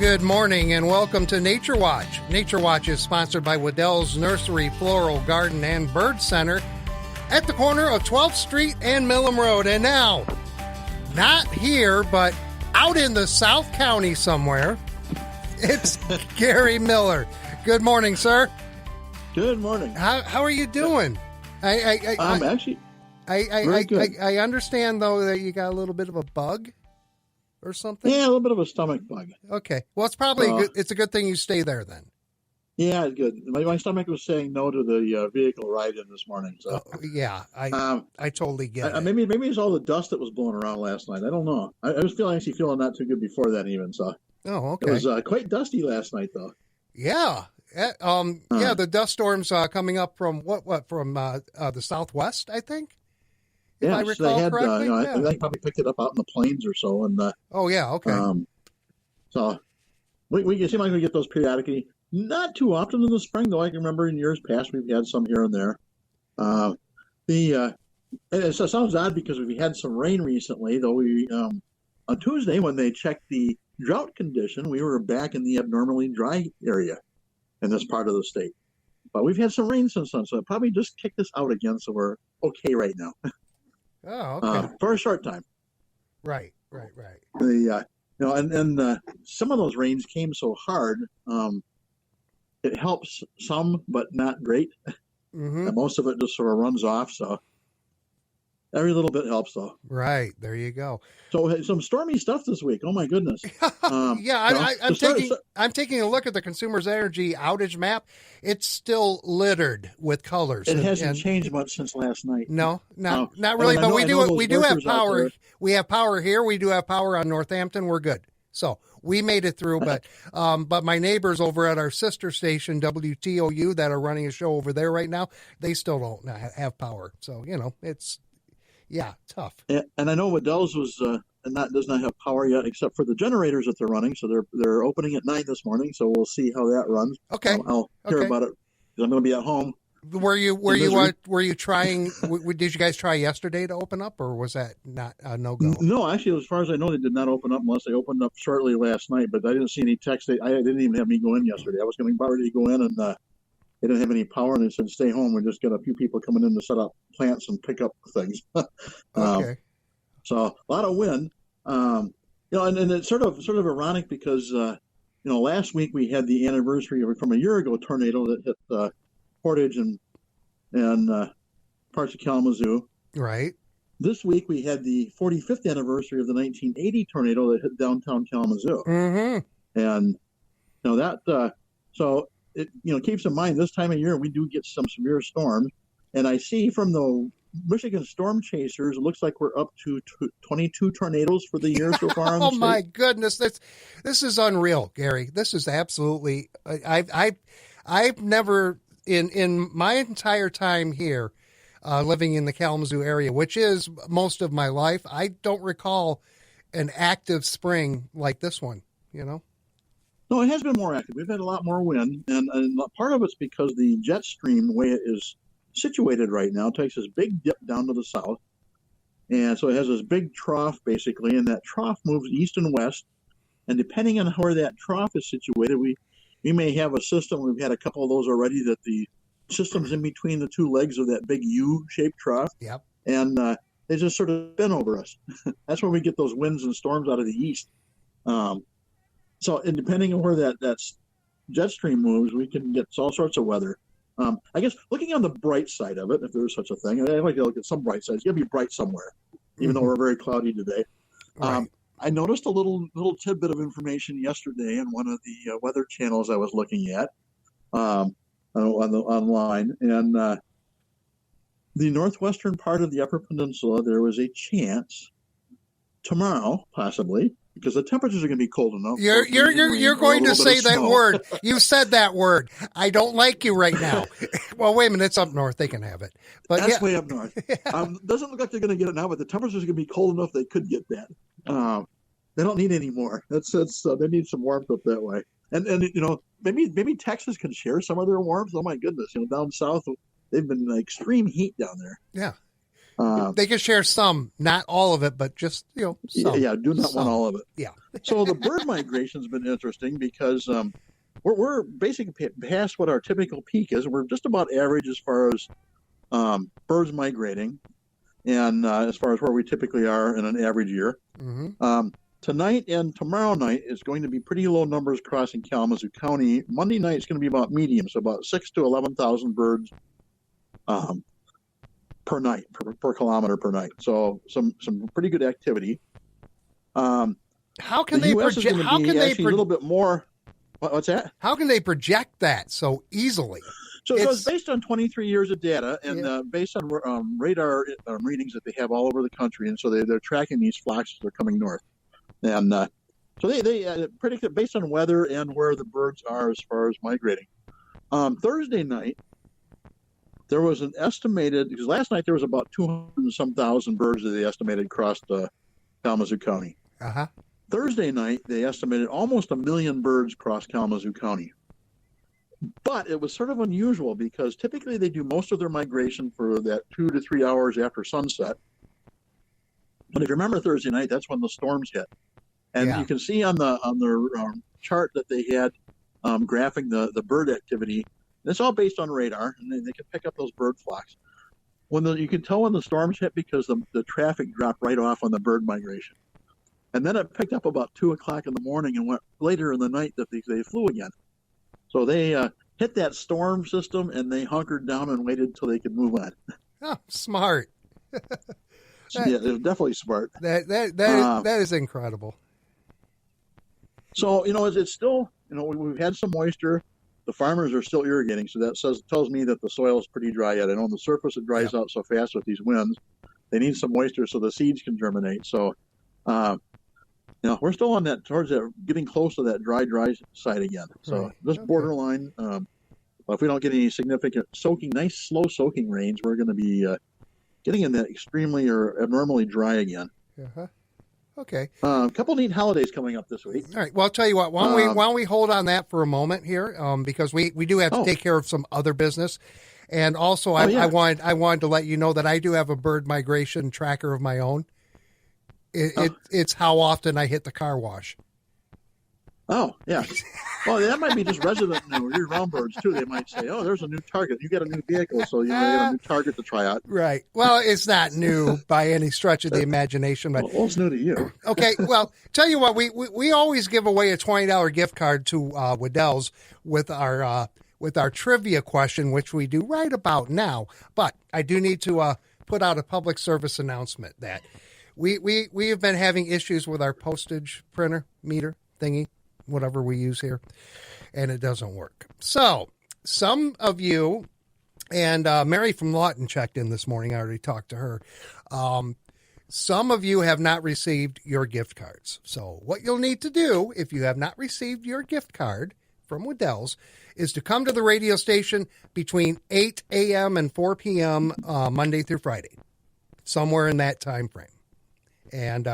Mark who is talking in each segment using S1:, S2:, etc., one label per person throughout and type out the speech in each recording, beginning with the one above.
S1: Good morning and welcome to Nature Watch. Nature Watch is sponsored by Waddell's Nursery, Floral, Garden, and Bird Center at the corner of 12th Street and Millam Road. And now, not here, but out in the South County somewhere, it's Gary Miller. Good morning, sir.
S2: Good morning.
S1: How are you doing?
S2: I'm actually very good.
S1: I understand, though, that you got a little bit of a bug or something?
S2: Yeah, a little bit of a stomach bug.
S1: Okay. Well, it's probably good. It's a good thing you stay there then.
S2: Yeah, it's good. My stomach was saying no to the vehicle ride in this morning. So
S1: yeah, I totally get it.
S2: Maybe it's all the dust that was blowing around last night. I don't know. I was actually feeling not too good before that even. So
S1: okay.
S2: It was quite dusty last night though.
S1: Yeah. Yeah, the dust storms coming up from from the southwest, I think.
S2: Yeah,
S1: I recall
S2: they had.
S1: correctly.
S2: I think they probably picked it up out in the plains or so. And
S1: okay.
S2: So we seem like we get those periodically. Not too often in the spring, though. I can remember in years past we've had some here and there. It sounds odd because we had some rain recently, though. We on Tuesday when they checked the drought condition, we were back in the abnormally dry area in this part of the state. But we've had some rain since then, so it probably just kicked us out again. So we're okay right now.
S1: Oh, okay.
S2: For a short time.
S1: Right.
S2: Some of those rains came so hard. It helps some, but not great.
S1: Mm-hmm.
S2: And most of it just sort of runs off. So every little bit helps, though.
S1: Right. There you go.
S2: So some stormy stuff this week. Oh my goodness.
S1: Yeah, I'm taking a look at the Consumers Energy outage map. It's still littered with colors.
S2: It hasn't changed much since last night.
S1: No, not really. But we do have power. We have power here. We do have power on Northampton. We're good. So we made it through. But my neighbors over at our sister station WTOU that are running a show over there right now, they still don't have power. So it's. Yeah, tough.
S2: And I know Waddell's does not have power yet, except for the generators that they're running. So they're opening at 9 this morning. So we'll see how that runs.
S1: Okay,
S2: I'll hear about it because I'm going to be at home.
S1: Were you trying? Did you guys try yesterday to open up, or was that not a no go?
S2: No, actually, as far as I know, they did not open up unless they opened up shortly last night. But I didn't see any text. I didn't even have me go in yesterday. I was going to ready to go in and. They didn't have any power, and they said, stay home. We just got a few people coming in to set up plants and pick up things.
S1: Okay.
S2: So a lot of wind. And it's sort of ironic because, last week we had the anniversary from a year ago tornado that hit Portage and parts of Kalamazoo.
S1: Right.
S2: This week we had the 45th anniversary of the 1980 tornado that hit downtown Kalamazoo.
S1: Mm-hmm.
S2: And, so... It keeps in mind this time of year we do get some severe storms, and I see from the Michigan Storm Chasers it looks like we're up to 22 tornadoes for the year so far.
S1: Oh my goodness, this is unreal, Gary. This is absolutely. I've never in my entire time here, living in the Kalamazoo area, which is most of my life. I don't recall an active spring like this one.
S2: No, it has been more active. We've had a lot more wind, and part of it's because the jet stream, the way it is situated right now, takes this big dip down to the south. And so it has this big trough, basically, and that trough moves east and west. And depending on where that trough is situated, we may have a system. We've had a couple of those already, that the system's in between the two legs of that big U-shaped trough.
S1: Yep.
S2: And they just sort of spin over us. That's where we get those winds and storms out of the east. So, and depending on where that jet stream moves, we can get all sorts of weather. I guess looking on the bright side of it, if there's such a thing, I like to look at some bright sides. It's got to be bright somewhere, even though we're very cloudy today.
S1: Right.
S2: I noticed a little tidbit of information yesterday in one of the weather channels I was looking at online, and the northwestern part of the Upper Peninsula, there was a chance tomorrow, possibly. Because the temperatures are going to be cold enough.
S1: You're going to say that word. You said that word. I don't like you right now. Well, wait a minute. It's up north. They can have it. But
S2: that's way up north. Doesn't look like they're going to get it now, but the temperatures are going to be cold enough they could get that. They don't need any more. They need some warmth up that way. And maybe Texas can share some of their warmth. Oh my goodness, down south they've been extreme heat down there.
S1: Yeah. They can share some, not all of it, but just, some.
S2: Yeah, do not want all of it.
S1: Yeah.
S2: So the bird migration's been interesting because we're basically past what our typical peak is. We're just about average as far as birds migrating, and as far as where we typically are in an average year.
S1: Mm-hmm.
S2: Tonight and tomorrow night is going to be pretty low numbers crossing Kalamazoo County. Monday night is going to be about medium, so about 6,000 to 11,000 birds per night, per kilometer per night. So some pretty good activity.
S1: How can they project? How can they a little bit more? What's that? How can they project that so easily?
S2: So it's based on 23 years of data and based on radar readings that they have all over the country, and so they're tracking these flocks as they're coming north, and so they predict it based on weather and where the birds are as far as migrating. Thursday night, there was an estimated, because last night there was about 200 and some thousand birds that they estimated crossed Kalamazoo County.
S1: Uh-huh.
S2: Thursday night, they estimated almost 1 million birds crossed Kalamazoo County. But it was sort of unusual because typically they do most of their migration for that 2 to 3 hours after sunset. But if you remember Thursday night, that's when the storms hit. And you can see on their chart that they had graphing the bird activity. It's all based on radar, and they can pick up those bird flocks. You can tell when the storms hit because the traffic dropped right off on the bird migration. And then it picked up about 2 o'clock in the morning and went later in the night that they flew again. So they hit that storm system and they hunkered down and waited until they could move on.
S1: Oh, smart.
S2: Yeah, they're definitely smart.
S1: That is incredible.
S2: So, it's still, we've had some moisture. The farmers are still irrigating, so that tells me that the soil is pretty dry yet. I know on the surface it dries out so fast with these winds. They need some moisture so the seeds can germinate. So, we're still on that, towards that, getting close to that dry side again. So just borderline. But if we don't get any significant nice slow soaking rains, we're going to be getting in that extremely or abnormally dry again.
S1: Uh-huh. Okay.
S2: A couple neat holidays coming up this week.
S1: All right. Well, I'll tell you what. Why don't we hold on that for a moment here, because we do have to take care of some other business, and also I wanted to let you know that I do have a bird migration tracker of my own. It's how often I hit the car wash.
S2: Oh, yeah. Well, that might be just resident year-round birds, too. They might say, oh, there's a new target. You get a new vehicle, so you get a new target to try out.
S1: Right. Well, it's not new by any stretch of the imagination. But
S2: well, it's new to you.
S1: Okay. Well, tell you what, we always give away a $20 gift card to Waddell's with our trivia question, which we do right about now. But I do need to put out a public service announcement that we have been having issues with our postage printer meter thingy, whatever we use here, and it doesn't work. So some of you, and Mary from Lawton checked in this morning. I already talked to her. Some of you have not received your gift cards. So what you'll need to do if you have not received your gift card from Waddell's is to come to the radio station between 8 a.m. and 4 p.m. Monday through Friday, somewhere in that time frame, and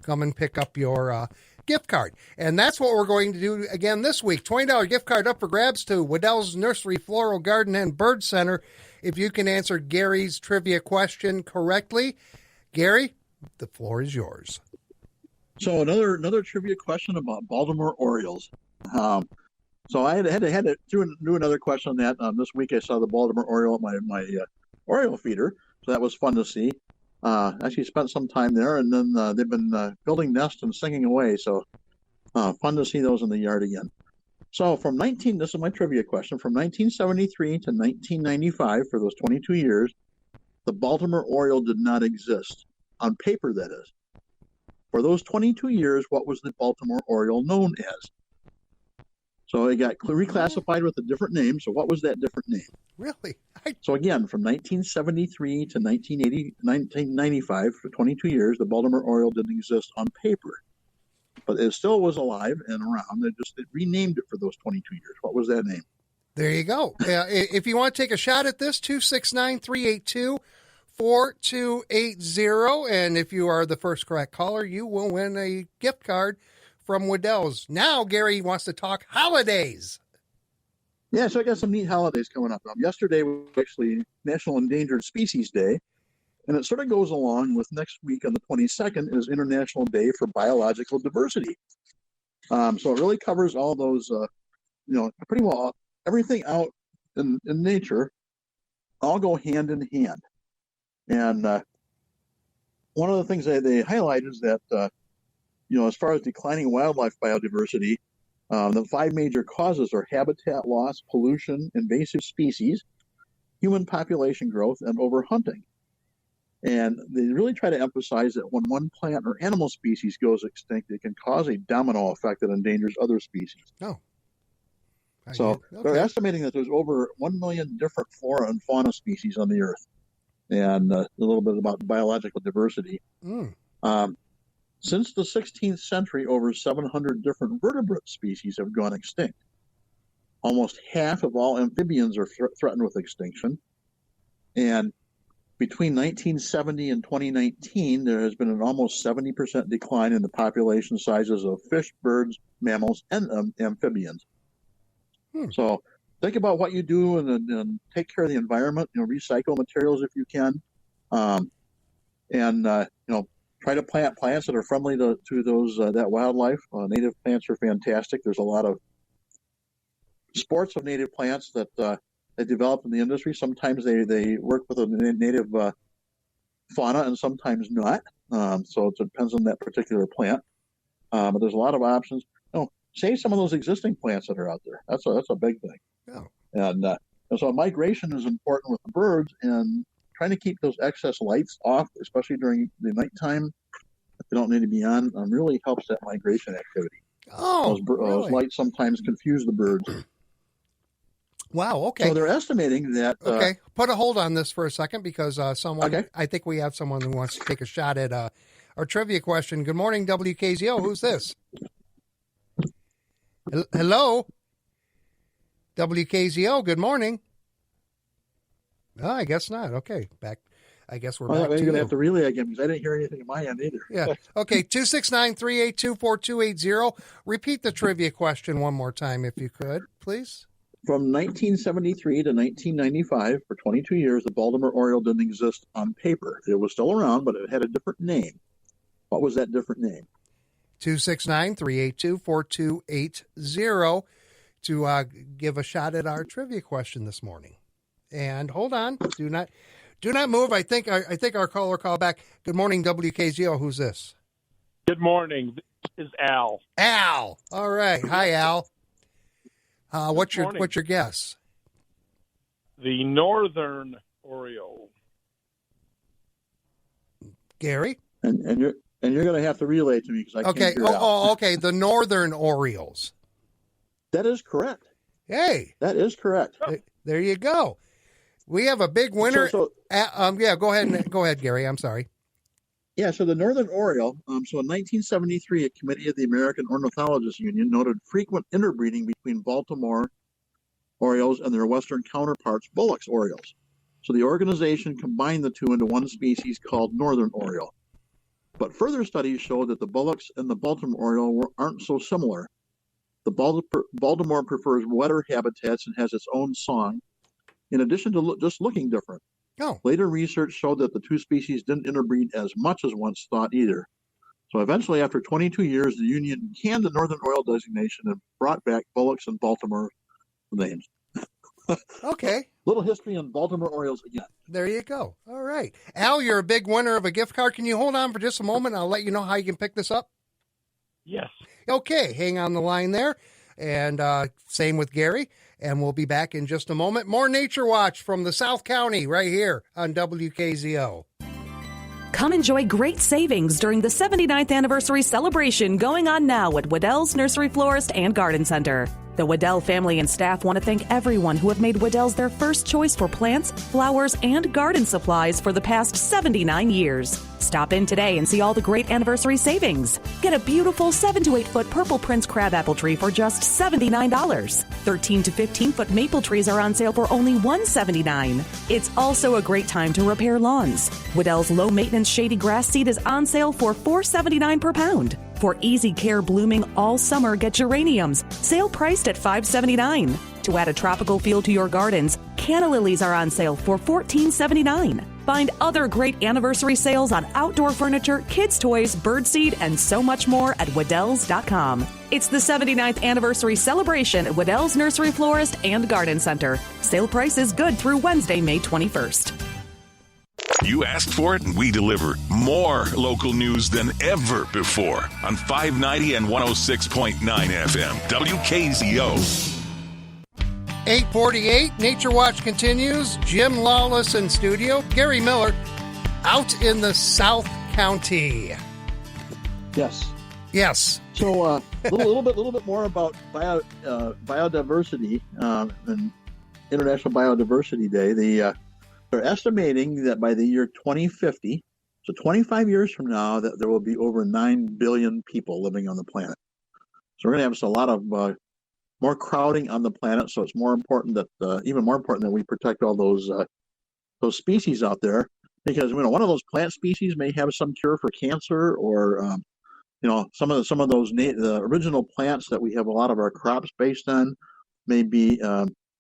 S1: come and pick up your gift card. And that's what we're going to do again this week. $20 gift card up for grabs to Waddell's Nursery, Floral Garden, and Bird Center. If you can answer Gary's trivia question correctly. Gary, the floor is yours.
S2: So another trivia question about Baltimore Orioles. So I had to do another question on that. This week I saw the Baltimore Oriole at my Oriole feeder, so that was fun to see. Actually spent some time there, and then they've been building nests and singing away, so fun to see those in the yard again. So this is my trivia question, from 1973 to 1995, for those 22 years, the Baltimore Oriole did not exist, on paper that is. For those 22 years, what was the Baltimore Oriole known as? So it got reclassified with a different name, so what was that different name?
S1: Really?
S2: So again, from 1973 to 1995, for 22 years, the Baltimore Oriole didn't exist on paper. But it still was alive and around. They renamed it for those 22 years. What was that name?
S1: There you go. If you want to take a shot at this, 269-382-4280. And if you are the first correct caller, you will win a gift card from Waddell's. Now, Gary wants to talk holidays.
S2: Yeah, so I got some neat holidays coming up. Yesterday was actually National Endangered Species Day, And it sort of goes along with next week on the 22nd is International Day for Biological Diversity. So it really covers all those, pretty well everything out in nature, all go hand in hand. And one of the things they highlight is that, as far as declining wildlife biodiversity, the 5 major causes are habitat loss, pollution, invasive species, human population growth, and overhunting. And they really try to emphasize that when one plant or animal species goes extinct, it can cause a domino effect that endangers other species.
S1: Oh.
S2: So they're estimating that there's over 1 million different flora and fauna species on the Earth. And a little bit about biological diversity. Since the 16th century, over 700 different vertebrate species have gone extinct. Almost half of all amphibians are threatened with extinction. And between 1970 and 2019, there has been an almost 70% decline in the population sizes of fish, birds, mammals, and amphibians. So think about what you do and take care of the environment, recycle materials if you can. Try to plant plants that are friendly to those that wildlife. Native plants are fantastic. There's a lot of sports of native plants that they develop in the industry. Sometimes they work with a native fauna and sometimes not. So it depends on that particular plant. But there's a lot of options. Save some of those existing plants that are out there. That's a big thing.
S1: Yeah.
S2: And so migration is important with the birds, and trying to keep those excess lights off, especially during the nighttime, if they don't need to be on, really helps that migration activity.
S1: Oh,
S2: those lights sometimes confuse the birds.
S1: Wow, okay.
S2: So they're estimating that...
S1: okay, put a hold on this for a second because I think we have someone who wants to take a shot at our trivia question. Good morning, WKZO. Who's this? Hello? WKZO, good morning. Oh, I guess not. Okay, back. I guess we're back to you.
S2: You're going to have to relay again because I didn't hear anything on my end either.
S1: Yeah. Okay, 269-382-4280. Repeat the trivia question one more time if you could, please.
S2: From 1973 to 1995, for 22 years, the Baltimore Oriole didn't exist on paper. It was still around, but it had a different name. What was that different name?
S1: 269-382-4280 to give a shot at our trivia question this morning. And hold on, do not move. I think our caller called back. Good morning, WKZO. Who's this?
S3: Good morning. This is Al.
S1: Al. All right. Hi, Al. What's your guess?
S3: The northern Oriole.
S2: Gary? And you're going to have to relay to me because I can't hear Al.
S1: Okay. The northern Orioles.
S2: That is correct.
S1: Hey.
S2: That is correct.
S1: There you go. We have a big winner. Go ahead, Gary. I'm sorry.
S2: Yeah, so the northern Oriole, so in 1973, a committee of the American Ornithologists Union noted frequent interbreeding between Baltimore Orioles and their western counterparts, Bullock's Orioles. So the organization combined the two into one species called northern Oriole. But further studies show that the Bullocks and the Baltimore Oriole aren't so similar. The Baltimore prefers wetter habitats and has its own song, in addition to just looking different.
S1: Oh.
S2: Later research showed that the two species didn't interbreed as much as once thought either. So eventually, after 22 years, the union canned the northern Oriole designation and brought back Bullock's and Baltimore names.
S1: Okay.
S2: Little history on Baltimore Orioles again.
S1: There you go. All right. Al, you're a big winner of a gift card. Can you hold on for just a moment? I'll let you know how you can pick this up.
S3: Yes.
S1: Okay. Hang on the line there. And same with Gary. And we'll be back in just a moment. More Nature Watch from the South County right here on WKZO.
S4: Come enjoy great savings during the 79th anniversary celebration going on now at Waddell's Nursery Florist and Garden Center. The Waddell family and staff want to thank everyone who have made Waddell's their first choice for plants, flowers, and garden supplies for the past 79 years. Stop in today and see all the great anniversary savings. Get a beautiful 7 to 8 foot Purple Prince crabapple tree for just $79. 13 to 15 foot maple trees are on sale for only $179. It's also a great time to repair lawns. Waddell's low maintenance shady grass seed is on sale for $4.79 per pound. For easy care blooming all summer, get geraniums, sale priced at $5.79. To add a tropical feel to your gardens, canna lilies are on sale for $14.79. Find other great anniversary sales on outdoor furniture, kids' toys, birdseed, and so much more at Weddells.com. It's the 79th anniversary celebration at Weddells Nursery Florist and Garden Center. Sale price is good through Wednesday, May 21st.
S5: You asked for it and we deliver more local news than ever before on 590 and 106.9 FM. WKZO.
S1: 8:48, Nature Watch continues. Jim Lawless in studio. Gary Miller out in the South County.
S2: Yes.
S1: Yes.
S2: So a little bit more about biodiversity and International Biodiversity Day. They're estimating that by the year 2050, so 25 years from now, that there will be over 9 billion people living on the planet. So we're going to have a lot of more crowding on the planet. So it's more important that even more important that we protect all those species out there, because one of those plant species may have some cure for cancer, or some of those the original plants that we have a lot of our crops based on may be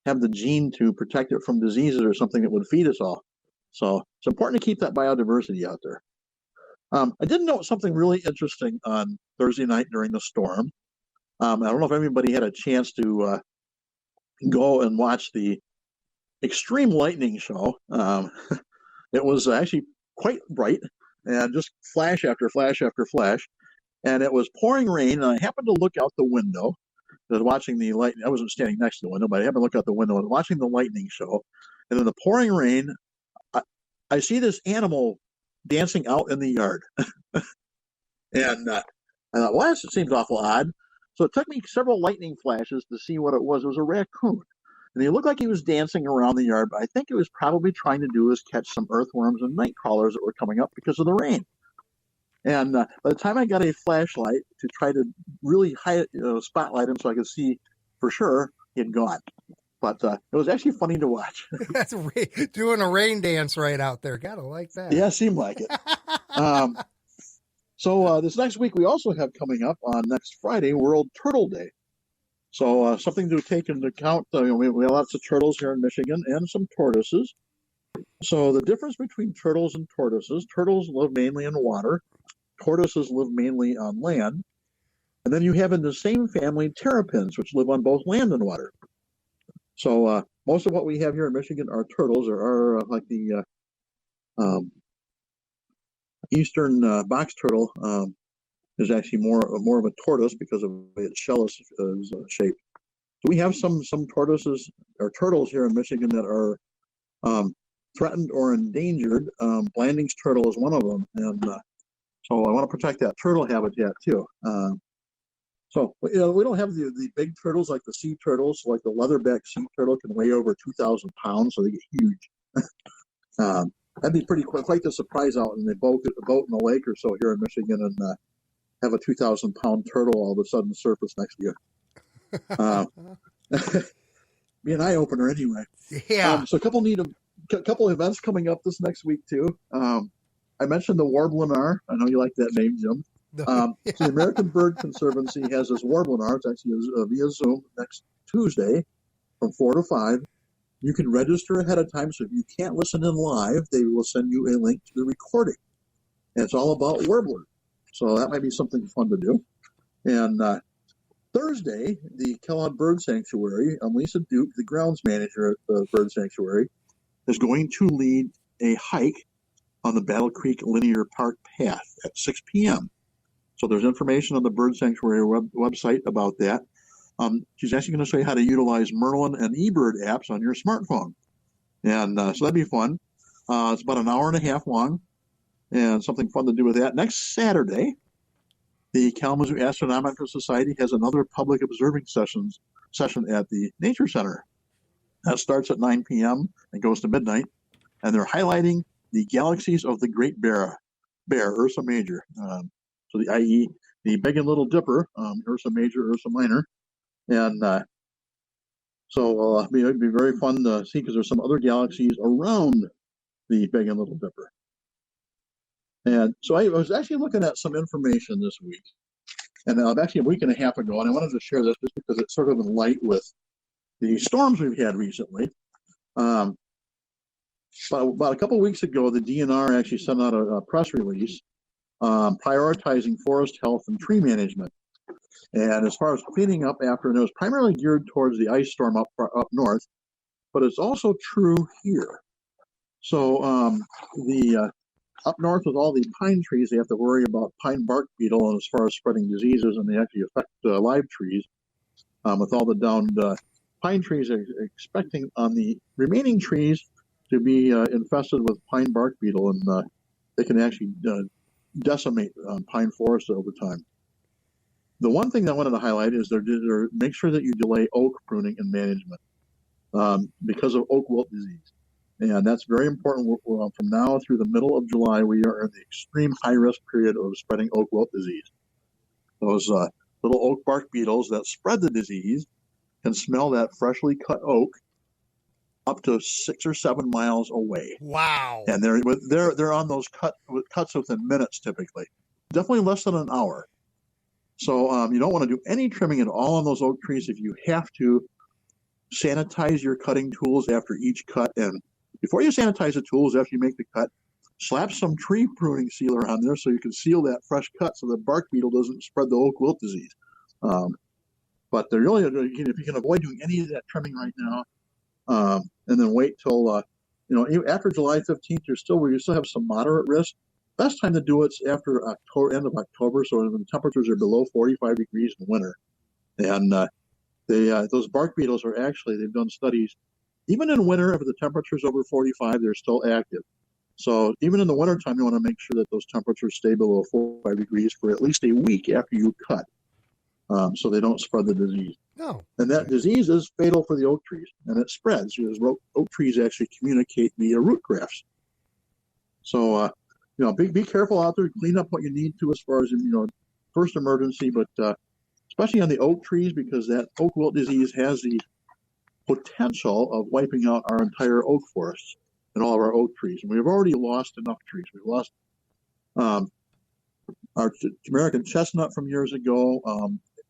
S2: have the gene to protect it from diseases or something that would feed us all. So it's important to keep that biodiversity out there. I did note something really interesting on Thursday night during the storm. I don't know if anybody had a chance to go and watch the extreme lightning show. It was actually quite bright and just flash after flash after flash. And it was pouring rain. And I happened to look out the window. I was watching the lightning. I wasn't standing next to the window, but I happened to look out the window and watching the lightning show. And in the pouring rain, I see this animal dancing out in the yard. And I thought, well, this seems awful odd. So it took me several lightning flashes to see what it was. It was a raccoon. And he looked like he was dancing around the yard, but I think it was probably trying to do is catch some earthworms and night crawlers that were coming up because of the rain. And by the time I got a flashlight to try to really spotlight him so I could see for sure, he had gone. But it was actually funny to watch.
S1: That's doing a rain dance right out there. Gotta like that.
S2: Yeah, seemed like it. So this next week, we also have coming up on next Friday, World Turtle Day. So something to take into account. We have lots of turtles here in Michigan and some tortoises. So the difference between turtles and tortoises, turtles live mainly in water. Tortoises live mainly on land. And then you have in the same family terrapins, which live on both land and water. So most of what we have here in Michigan are turtles, or are like the eastern box turtle is actually more of a tortoise because of its shell is shaped. So we have some tortoises or turtles here in Michigan that are threatened or endangered. Blanding's turtle is one of them, and so I want to protect that turtle habitat too. So we don't have the big turtles like the sea turtles. Like the leatherback sea turtle can weigh over 2,000 pounds, so they get huge. That'd be quite the surprise out in the boat in the lake or so here in Michigan, and have a 2,000-pound turtle all of a sudden surface next to you. Be an eye opener anyway.
S1: Yeah.
S2: So a couple events coming up this next week too. I mentioned the Warblenar. I know you like that name, Jim.
S1: Yeah.
S2: The American Bird Conservancy has this Warblenar. It's actually via Zoom next Tuesday from 4 to 5. You can register ahead of time, so if you can't listen in live, they will send you a link to the recording. And it's all about warbler. So that might be something fun to do. And Thursday, the Kellogg Bird Sanctuary, Lisa Duke, the grounds manager at the Bird Sanctuary, is going to lead a hike on the Battle Creek Linear Park Path at 6 p.m. So there's information on the Bird Sanctuary website about that. She's actually going to show you how to utilize Merlin and eBird apps on your smartphone. And so that'd be fun. It's about an hour and a half long and something fun to do with that. Next Saturday, the Kalamazoo Astronomical Society has another public observing session at the Nature Center. That starts at 9 p.m. and goes to midnight. And they're highlighting the galaxies of the Great Bear, Ursa Major. So i.e. the Big and Little Dipper, Ursa Major, Ursa Minor. And so it'd be very fun to see because there's some other galaxies around the Big and Little Dipper. And so I was actually looking at some information this week, and actually a week and a half ago, and I wanted to share this just because it's sort of in light with the storms we've had recently. about a couple of weeks ago, the DNR actually sent out a press release prioritizing forest health and tree management. And as far as cleaning up after, and it was primarily geared towards the ice storm up north, but it's also true here. So the up north with all the pine trees, they have to worry about pine bark beetle, and as far as spreading diseases, and they actually affect live trees. With all the downed pine trees, expecting on the remaining trees to be infested with pine bark beetle, and they can actually decimate pine forests over time. The one thing that I wanted to highlight is make sure that you delay oak pruning and management because of oak wilt disease. And that's very important. From now through the middle of July, we are in the extreme high-risk period of spreading oak wilt disease. Those little oak bark beetles that spread the disease can smell that freshly cut oak up to 6 or 7 miles away.
S1: Wow.
S2: And they're on those cuts within minutes typically. Definitely less than an hour. So you don't want to do any trimming at all on those oak trees. If you have to, sanitize your cutting tools after each cut. And before you sanitize the tools after you make the cut, slap some tree pruning sealer on there so you can seal that fresh cut so the bark beetle doesn't spread the oak wilt disease. But they're really, if you can avoid doing any of that trimming right now, and then wait till after July 15th, you still have some moderate risk. Best time to do it's after end of October, so when the temperatures are below 45 degrees in winter. And those bark beetles are actually, they've done studies, even in winter, if the temperature's over 45, they're still active. So even in the wintertime, you want to make sure that those temperatures stay below 45 degrees for at least a week after you cut, so they don't spread the disease.
S1: No.
S2: And that disease is fatal for the oak trees, and it spreads. Oak trees actually communicate via root grafts. So, be careful out there. Clean up what you need to as far as, first emergency, but especially on the oak trees, because that oak wilt disease has the potential of wiping out our entire oak forests and all of our oak trees. And we've already lost enough trees. We've lost our American chestnut from years ago,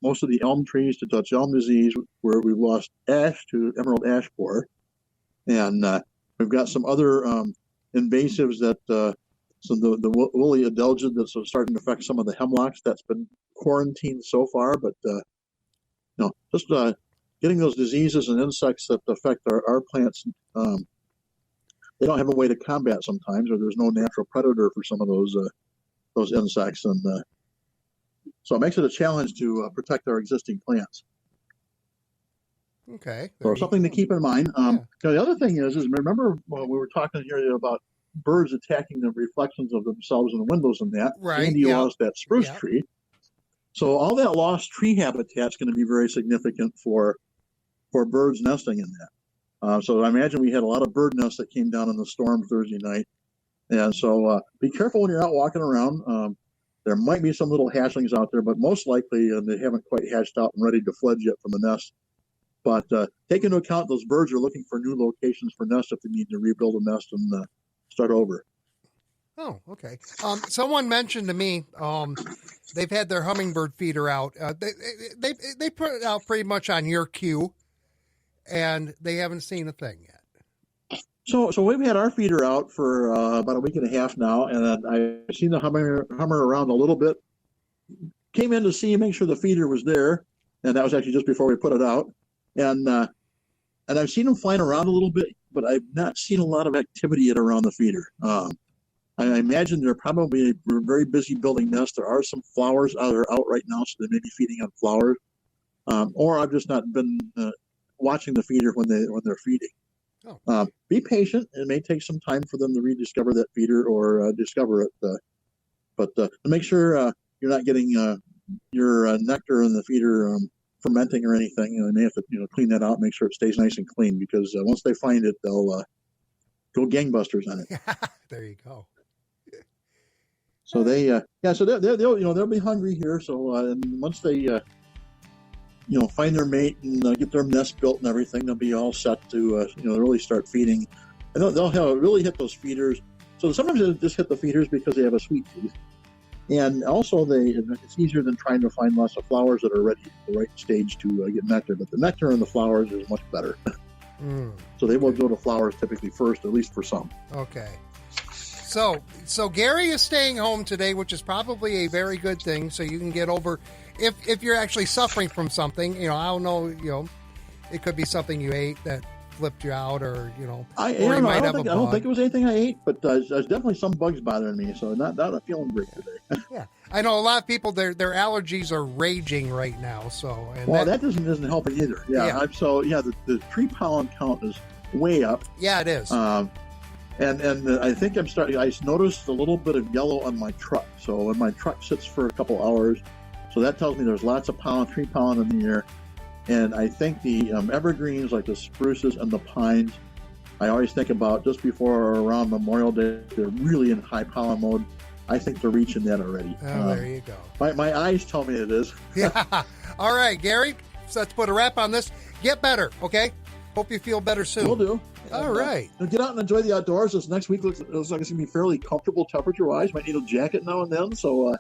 S2: most of the elm trees to Dutch elm disease, where we've lost ash to emerald ash borer. And we've got some other invasives that, so the woolly adelgid that's starting to affect some of the hemlocks that's been quarantined so far. But, just getting those diseases and insects that affect our plants, they don't have a way to combat sometimes, or there's no natural predator for some of those insects. And so it makes it a challenge to protect our existing plants.
S1: Okay.
S2: So something to keep in mind. The other thing is remember we were talking here about birds attacking the reflections of themselves in the windows and that.
S1: Right.
S2: Andy lost that spruce tree. So all that lost tree habitat is going to be very significant for birds nesting in that. So I imagine we had a lot of bird nests that came down in the storm Thursday night. And so be careful when you're out walking around. There might be some little hatchlings out there, but most likely they haven't quite hatched out and ready to fledge yet from the nest. But take into account those birds are looking for new locations for nests if they need to rebuild a nest and start over.
S1: Oh, okay. Someone mentioned to me they've had their hummingbird feeder out. They put it out pretty much on your cue, and they haven't seen a thing yet.
S2: So we've had our feeder out for about a week and a half now, and I've seen the hummer around a little bit. Came in to see, make sure the feeder was there, and that was actually just before we put it out. And I've seen them flying around a little bit, but I've not seen a lot of activity yet around the feeder. I imagine they're probably very busy building nests. There are some flowers that are out right now, so they may be feeding on flowers. Or I've just not been watching the feeder when they're feeding.
S1: Oh.
S2: Be patient. It may take some time for them to rediscover that feeder or discover it. But to make sure you're not getting your nectar in the feeder fermenting or anything, you may have to clean that out, make sure it stays nice and clean, because once they find it, they'll go gangbusters on it.
S1: There you go.
S2: So they'll be hungry here. So and once they find their mate and get their nest built and everything, they'll be all set to really start feeding. And they'll really hit those feeders. So sometimes they just hit the feeders because they have a sweet tooth, and also it's easier than trying to find lots of flowers that are ready at the right stage to get nectar. But the nectar in the flowers is much better. So they will go to flowers typically first, at least for some.
S1: Okay. So Gary is staying home today, which is probably a very good thing. So you can get over, if you're actually suffering from something, I don't know, it could be something you ate that flipped you out, or
S2: I don't think it was anything I ate, but there's definitely some bugs bothering me, so not feeling great today.
S1: Yeah, I know a lot of people, their allergies are raging right now. So
S2: that doesn't help either. Yeah. The tree pollen count is way up.
S1: Yeah, it is.
S2: And I think I noticed a little bit of yellow on my truck. So when my truck sits for a couple hours, so that tells me there's lots of tree pollen in the air. And I think the evergreens, like the spruces and the pines, I always think about just before or around Memorial Day, they're really in high pollen mode. I think they're reaching that already.
S1: Oh, there you go.
S2: My eyes tell me it is.
S1: Yeah. All right, Gary, so let's put a wrap on this. Get better, okay? Hope you feel better soon.
S2: Will do.
S1: All right.
S2: Get out and enjoy the outdoors. This next week looks like it's going to be fairly comfortable temperature-wise. Might need a jacket now and then. So,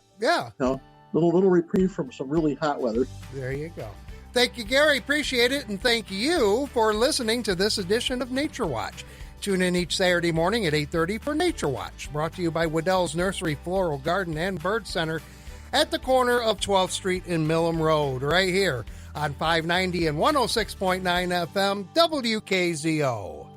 S2: little reprieve from some really hot weather.
S1: There you go. Thank you, Gary. Appreciate it. And thank you for listening to this edition of Nature Watch. Tune in each Saturday morning at 8:30 for Nature Watch, brought to you by Waddell's Nursery, Floral Garden, and Bird Center at the corner of 12th Street and Millam Road, right here on 590 and 106.9 FM WKZO.